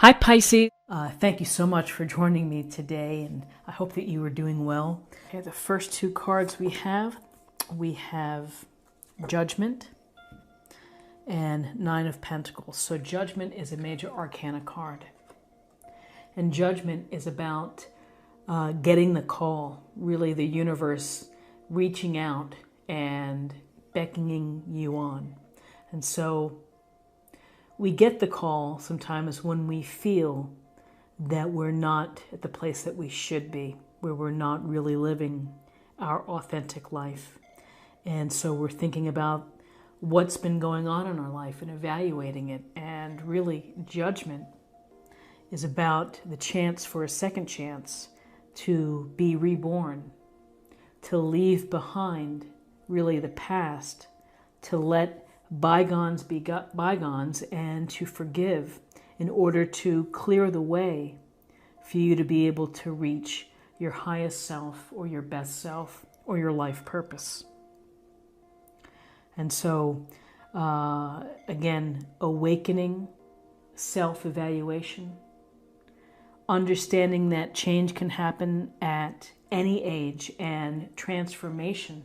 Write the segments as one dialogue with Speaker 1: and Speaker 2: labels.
Speaker 1: Hi, Pisces. Thank you so much for joining me today, and I hope that you are doing well. Okay, the first two cards we have Judgment and Nine of Pentacles. So Judgment is a major arcana card. And Judgment is about getting the call, really the universe reaching out and beckoning you on. And so we get the call sometimes when we feel that we're not at the place that we should be, where we're not really living our authentic life. And so we're thinking about what's been going on in our life and evaluating it. And really, Judgment is about the chance for a second chance to be reborn, to leave behind really the past, to let bygones be bygones, and to forgive in order to clear the way for you to be able to reach your highest self or your best self or your life purpose. And so, again, awakening, self-evaluation, understanding that change can happen at any age and transformation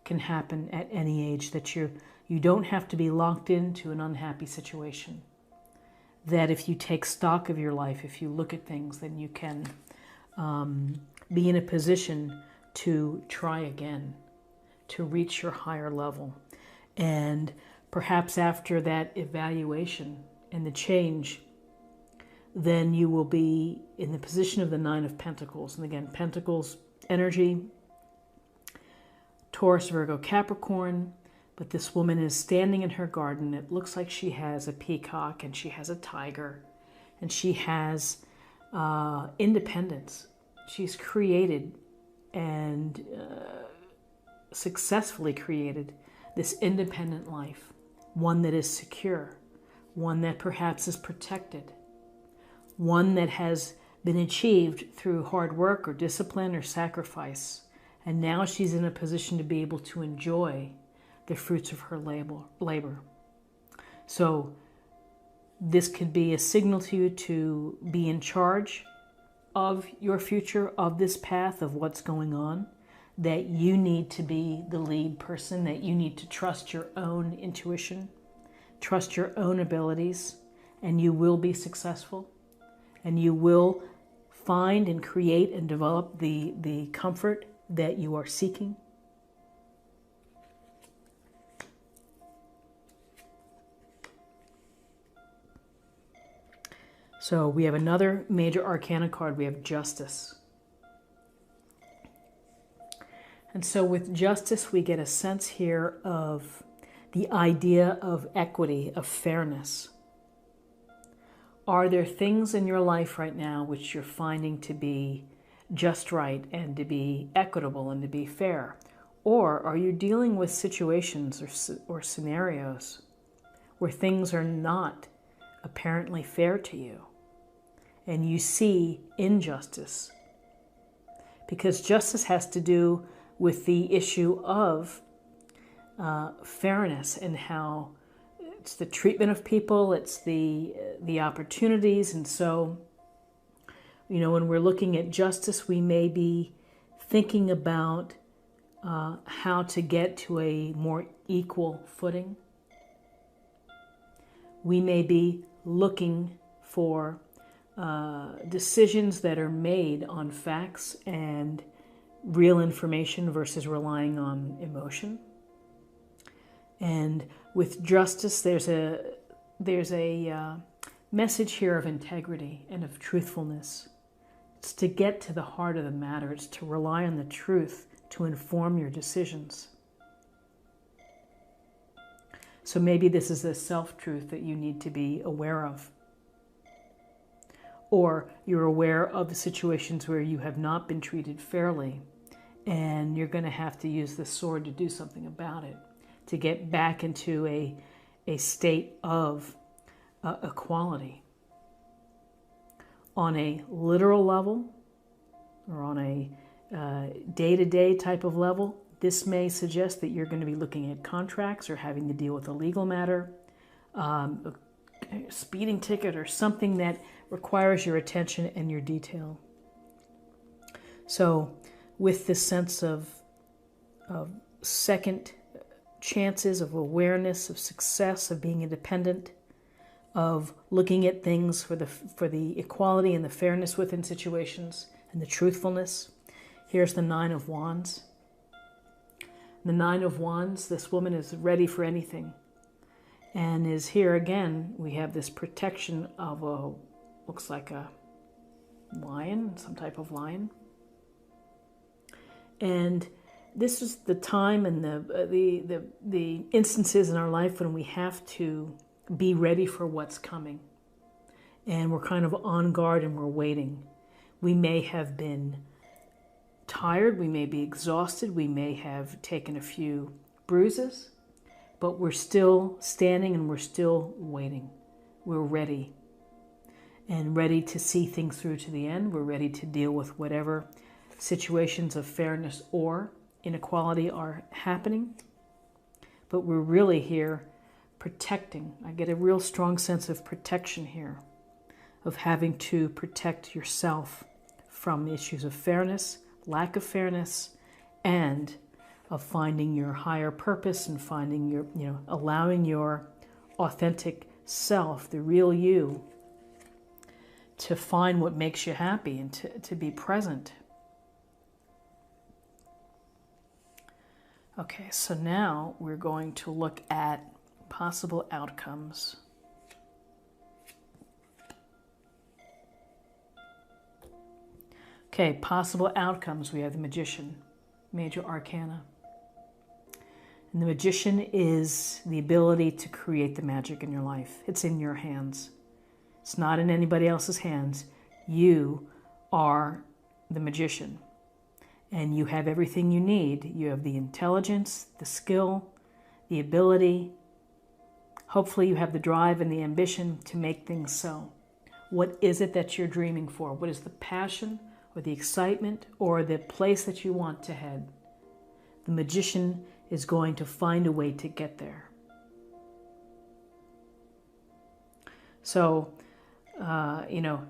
Speaker 1: can happen at any age, that you don't have to be locked into an unhappy situation. That if you take stock of your life, if you look at things, then you can be in a position to try again, to reach your higher level. And perhaps after that evaluation and the change, then you will be in the position of the Nine of Pentacles. And again, Pentacles energy, Taurus, Virgo, Capricorn. But this woman is standing in her garden. It looks like she has a peacock and she has a tiger and she has independence. She's created and successfully created this independent life, one that is secure, one that perhaps is protected, one that has been achieved through hard work or discipline or sacrifice. And now she's in a position to be able to enjoy the fruits of her labor. So this could be a signal to you to be in charge of your future, of this path, of what's going on, that you need to be the lead person, that you need to trust your own intuition, trust your own abilities, and you will be successful, and you will find and create and develop the comfort that you are seeking. So we have another major arcana card. We have Justice. And so with Justice, we get a sense here of the idea of equity, of fairness. Are there things in your life right now which you're finding to be just right and to be equitable and to be fair? Or are you dealing with situations or scenarios where things are not apparently fair to you and you see injustice? Because justice has to do with the issue of fairness and how it's the treatment of people, it's the opportunities. And so, you know, when we're looking at justice, we may be thinking about how to get to a more equal footing. We may be looking for decisions that are made on facts and real information versus relying on emotion. And with justice, there's a message here of integrity and of truthfulness. It's to get to the heart of the matter. It's to rely on the truth to inform your decisions. So maybe this is a self-truth that you need to be aware of. Or you're aware of the situations where you have not been treated fairly, and you're going to have to use the sword to do something about it, to get back into a state of equality. On a literal level, or on a day-to-day type of level, this may suggest that you're going to be looking at contracts or having to deal with a legal matter, a speeding ticket, or something that requires your attention and your detail. So with this sense of second chances, of awareness, of success, of being independent, of looking at things for the equality and the fairness within situations and the truthfulness. Here's the Nine of Wands. The Nine of Wands, this woman is ready for anything. And is here again, we have this protection of looks like a lion, some type of lion. And this is the time and the instances in our life when we have to be ready for what's coming. And we're kind of on guard and we're waiting. We may have been tired, we may be exhausted, we may have taken a few bruises, but we're still standing and we're still waiting. We're ready. And ready to see things through to the end. We're ready to deal with whatever situations of fairness or inequality are happening. But we're really here protecting. I get a real strong sense of protection here, of having to protect yourself from issues of fairness, lack of fairness, and of finding your higher purpose and finding your, allowing your authentic self, the real you, to find what makes you happy and to be present. Okay, so now we're going to look at possible outcomes. Okay, possible outcomes. We have the Magician, major arcana. And the Magician is the ability to create the magic in your life. It's in your hands. It's not in anybody else's hands. You are the Magician. And you have everything you need. You have the intelligence, the skill, the ability. Hopefully you have the drive and the ambition to make things so. What is it that you're dreaming for? What is the passion or the excitement or the place that you want to head? The Magician is going to find a way to get there. So,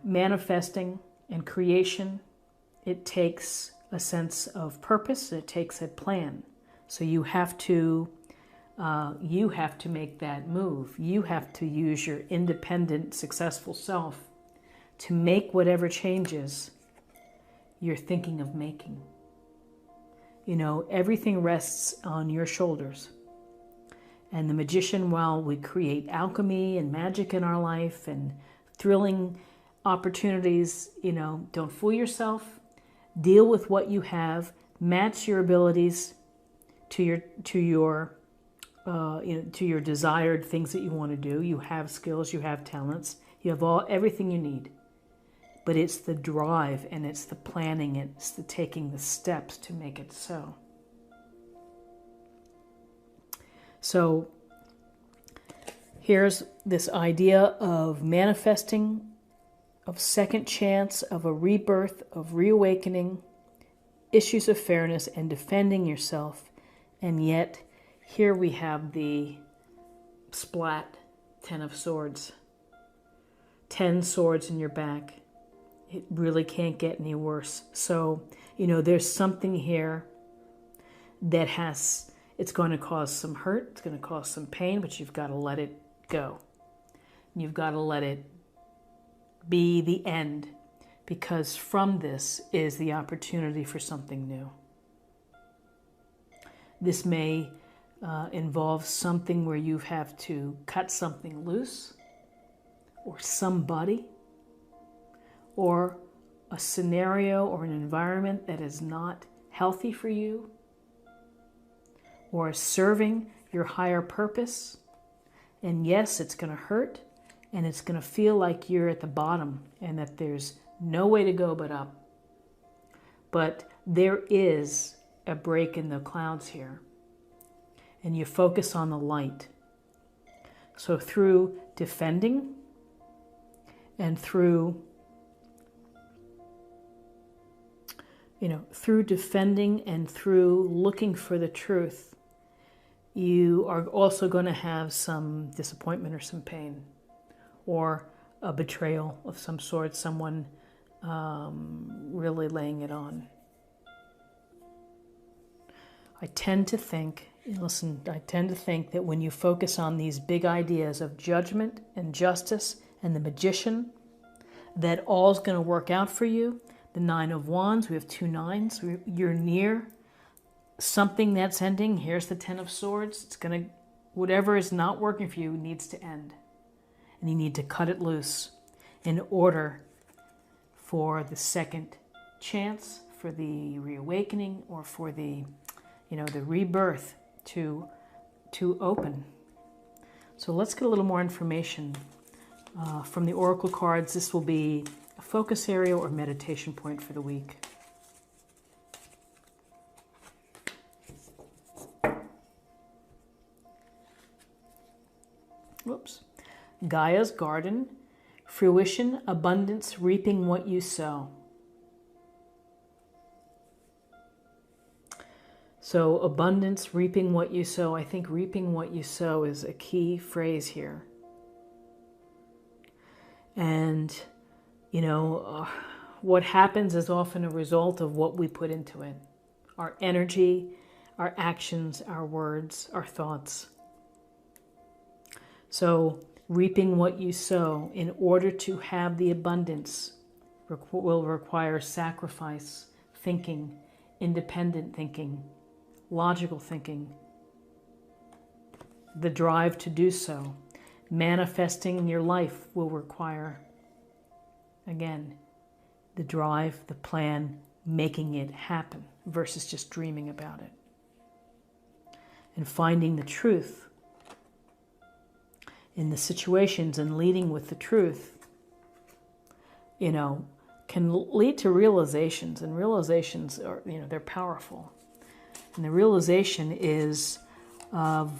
Speaker 1: manifesting and creation, it takes a sense of purpose. It takes a plan. So you have to make that move. You have to use your independent, successful self to make whatever changes you're thinking of making. Everything rests on your shoulders. And the Magician, while we create alchemy and magic in our life and thrilling opportunities, don't fool yourself. Deal with what you have. Match your abilities to your desired things that you want to do. You have skills, you have talents, you have everything you need. But it's the drive and it's the planning, it's the taking the steps to make it so. So here's this idea of manifesting, of second chance, of a rebirth, of reawakening, issues of fairness, and defending yourself. And yet, here we have the splat, 10 of swords. 10 swords in your back. It really can't get any worse. So, there's something here that it's going to cause some hurt, it's going to cause some pain, but you've got to let it go. You've got to let it be the end, because from this is the opportunity for something new. This may involve something where you have to cut something loose, or somebody, or a scenario or an environment that is not healthy for you, or serving your higher purpose. And yes, it's going to hurt, and it's going to feel like you're at the bottom and that there's no way to go but up. But there is a break in the clouds here, and you focus on the light. So through defending and through looking for the truth, you are also going to have some disappointment or some pain, or a betrayal of some sort, someone really laying it on. I tend to think that when you focus on these big ideas of judgment and justice and the magician, that all's going to work out for you. The 9 of Wands, we have 2 nines. You're near something that's ending. Here's the 10 of Swords. It's going to, whatever is not working for you needs to end. And you need to cut it loose in order for the second chance, for the reawakening, or for the, the rebirth to open. So let's get a little more information from the oracle cards. This will be a focus area or meditation point for the week. Whoops. Gaia's garden, fruition, abundance, reaping what you sow. So abundance, reaping what you sow. I think reaping what you sow is a key phrase here. And, what happens is often a result of what we put into it. Our energy, our actions, our words, our thoughts. So reaping what you sow, in order to have the abundance, will require sacrifice, thinking, independent thinking, logical thinking, the drive to do so. Manifesting in your life will require, again, the drive, the plan, making it happen versus just dreaming about it. And finding the truth in the situations and leading with the truth, can lead to realizations, and realizations are, they're powerful. And the realization is of,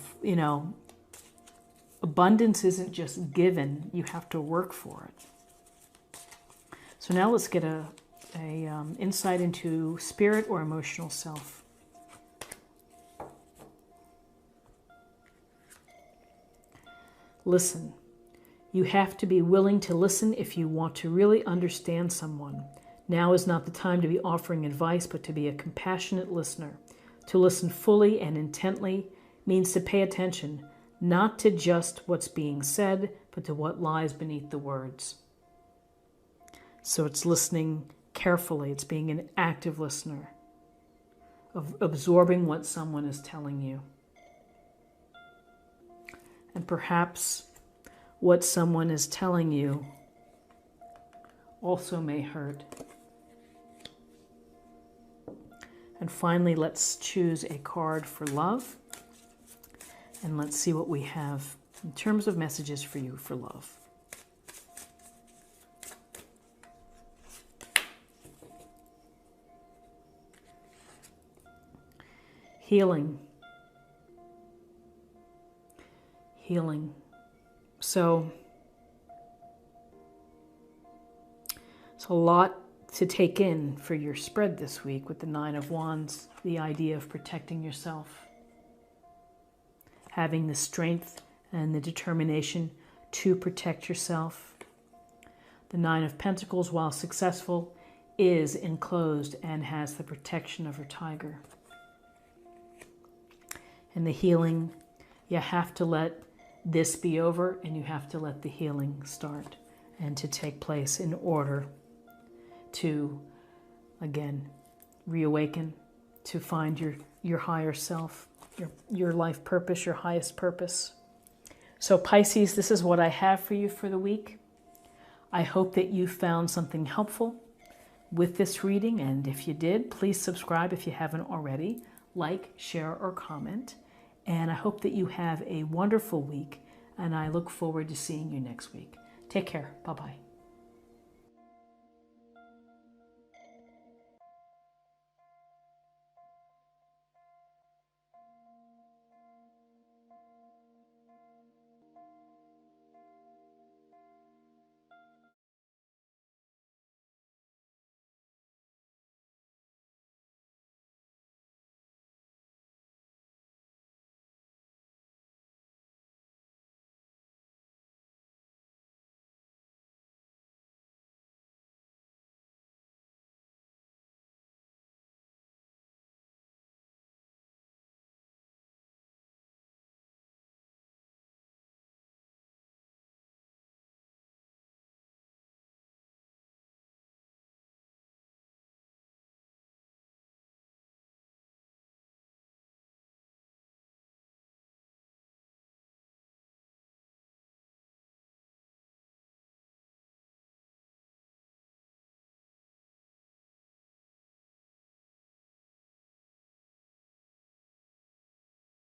Speaker 1: abundance isn't just given, you have to work for it. So now let's get a insight into spirit or emotional self. Listen. You have to be willing to listen if you want to really understand someone. Now is not the time to be offering advice, but to be a compassionate listener. To listen fully and intently means to pay attention, not to just what's being said, but to what lies beneath the words. So it's listening carefully. It's being an active listener, of absorbing what someone is telling you. And perhaps what someone is telling you also may hurt. And finally, let's choose a card for love. And let's see what we have in terms of messages for you for love. Healing. Healing. So it's a lot to take in for your spread this week with the 9 of Wands, the idea of protecting yourself, having the strength and the determination to protect yourself. The 9 of Pentacles, while successful, is enclosed and has the protection of her tiger. And the healing, you have to let this be over, and you have to let the healing start and to take place in order to, again, reawaken, to find your higher self, your life purpose, your highest purpose. So Pisces, this is what I have for you for the week. I hope that you found something helpful with this reading, and if you did, please subscribe if you haven't already, like, share, or comment. And I hope that you have a wonderful week, and I look forward to seeing you next week. Take care. Bye-bye.